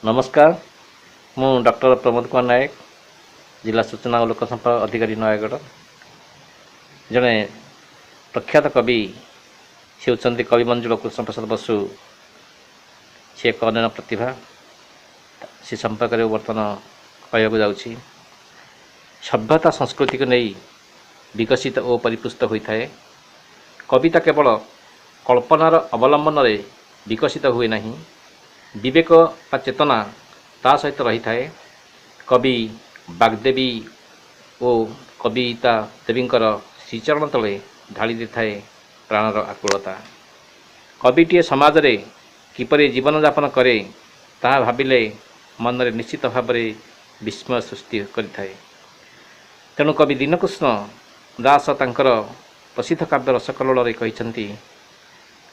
नमस्कार मु डॉक्टर प्रमोद कुमार नायक जिला सूचना और लोक संपर्क अधिकारी नयगढ़ जड़े प्रख्यात कवि से होती कवि मंजुल कृष्ण प्रसाद बसु सी एक अनन्य प्रतिभा से संपर्क में बर्तमान कहूँ जाऊँगी सभ्यता संस्कृति को नहीं विकसित और परिपुष्ट होता है। कविता केवल कल्पनार अवलंबन में विकसित हुए नहीं, विवेक व चेतना ता सहित रही थाए। कवि बाग्देवी और कविता देवींकर श्रीचरण तले ढाली दी थाए प्राणर आकुलता। कविटीए समाज रे किपरि जीवन यापन करे ताहा भाबिले मन रे निश्चित भाव में विस्मय सृष्टि करिथाए। तेणु कवि दीनकृष्ण दास तांकर प्रसिद्ध काव्य रसकल्लोल रे कहिसंती,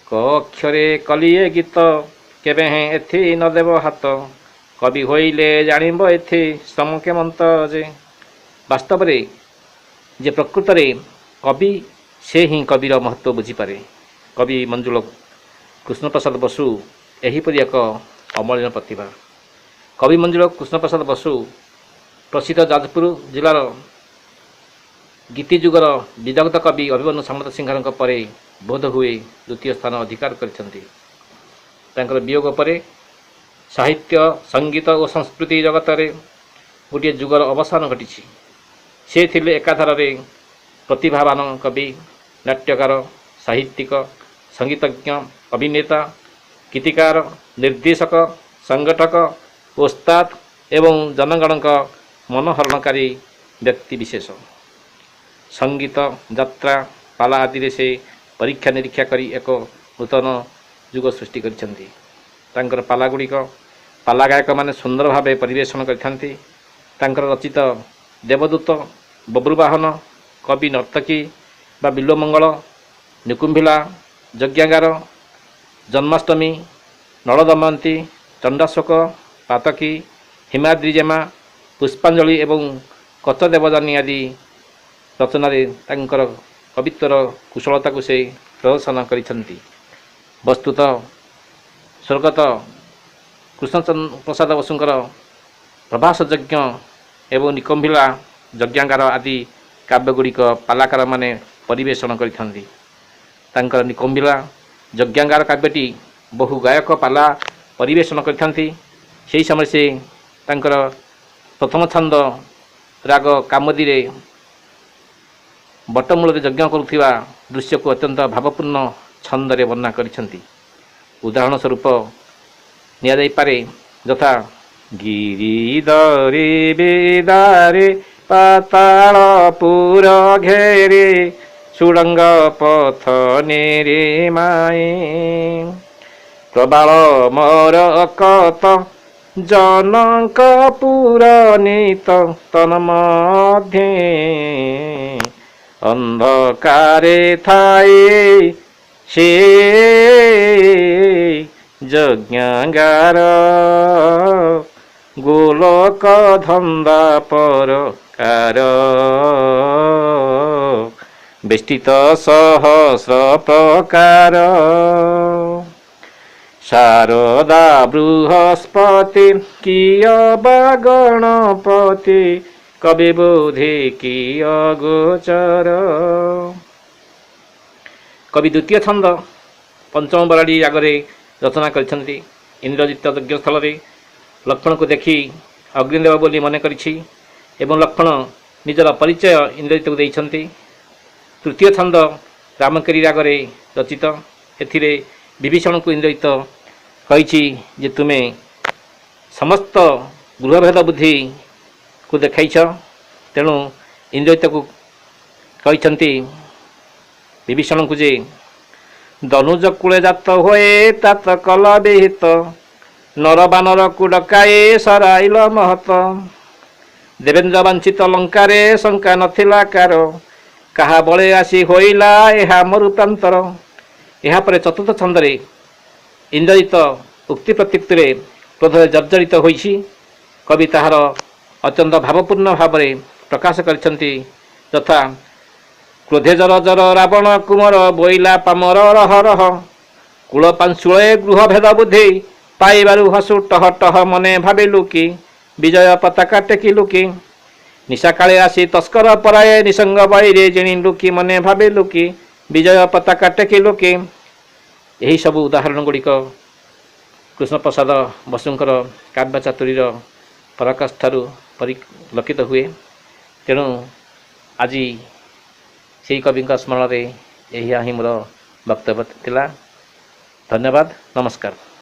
क अक्षरे कलिए गीत केबे हैं एथि न देव हाथ, कवि होइले जानिब एथि श्रम केमंत जे। वास्तव रे जे प्रकृत रे कवि से ही कविर महत्व बुझीपारे। कवि मंजुल कृष्ण प्रसाद बसु एहीपरि एक अमूल्य प्रतिभा। कवि मंजुल कृष्ण प्रसाद बसु प्रसिद्ध जाजपुर जिलार गीति जुगर विदग्ध कवि अभिमन्यु सामंत सिंहारଙ୍କ परे बोध हुए द्वितीय स्थान अधिकार करिसेंती। तांकर वियोग परे साहित्य संगीत और संस्कृति जगत रे गोटे जुगर अवसान घटी। से थिले एकाधार रे प्रतिभावान कवि, नाट्यकार, साहित्यिक, संगीतज्ञ, अभिनेता, गीतिकार, निर्देशक, संगठक, ओस्ताद एवं जनगण मनोहरणकारी व्यक्ति विशेष। संगीत, यात्रा, पाला आदि से परीक्षा निरीक्षा करी एक नूतन जुग सृष्टि करिसेंती। तांकर पाला गुड़िक पाला गायक माने सुंदर भावे परिवेषण करिथांती। तांकर रचित देवदूत, बब्रुवाहन, कवि नर्तकी बा बिल्वमंगल, निकुंभिला, यज्ञागार, जन्माष्टमी, नलदमयंती, चंडाशोक, पातकी, हिमाद्रिजेमा, पुष्पांजलि एवं कचदेवजानी आदि रचना तांकर कवित्वर कुशलता को से प्रदर्शन करिसेंती। वस्तुतः स्वर्गत कृष्ण प्रसाद बसुंकर प्रभास यज्ञ एवं निकंभिला, यज्ञागार आदि काव्यगुड़िक पालाकार माने परिवेषण करिथांती। तांकर निकंभिला, यज्ञागार काव्यटी बहु गायक पाला परिवेषण करिथांती। सेही समय से तांकर प्रथम छंद राग कामदी रे बटमूल यज्ञ करुवा दृश्य को अत्यंत भावपूर्ण छंदरे वर्णना करिसेंती। उदाहरण स्वरूप नियाଯାଇପାରେ ଯଥା गिरिधरे बेदारे पाताल पुर घेरे सुडंग पथ नेरे माए, प्रबाल मोर कत जनक पुर नीत तन मध्ये, अंधकारे थाए से यज्ञागार, गोलोक धंदा परकार, बेष्टित सहस्र प्रकार, शारदा बृहस्पति कियबा गणपति, कवि बोधे किय गोचर। कवि द्वितीय छंद पंचम बराड़ी रागरे रचना करिसेंती। इंद्रजित यज्ञ स्थल रे लक्ष्मण को देखी अग्निदेव बोली मन करिछि एवं लक्ष्मण निजर परिचय इंद्रजित को देइछंती। तृतीय छंद रामकेरी रागरे रचित। एथिरे विभीषण को इंद्रजित कहिछि जे तुमे समस्त गृहभेद बुद्धि को देखाइछ। तेणु इंद्रजित को कहिछंती विभीषण को जे दनुज कूले जात होए तात कल विहित, नर बानर को डकाए सराइल महत, देवेन्द्र वांछित लंकारे शंका नथिला कार, कहा बळे आसी होइला एहा मरुतांतर। यहाँ पर चतुर्थ छंदरे इंद्रजित उक्ति प्रत्युक्ति क्रोधरे जर्जरित होइछि। कवि ताहार अत्यंत भावपूर्ण भाव में प्रकाश करिसेंती। तथा क्रोधे जर जर रावण कुमर बोइला पामर रह रह, कूल पांशुळे गृह भेद बुद्धि, पाइबारु हसु टह टह मने भाविलु कि विजय पताका टेकिलु कि निशा काले आसी तस्कर पराए निसंग बैरे जिणिलु कि मने भाविलु कि विजय पताका टेकिलु कि यही सब उदाहरण गुड़िक कृष्ण प्रसाद बसुंकर काव्य चातुरीर पराकाष्ठ ठारू परिलक्षित हुए। तेणु आज से कवि स्मरण में यही मोर वक्तव्य थिला। धन्यवाद, नमस्कार।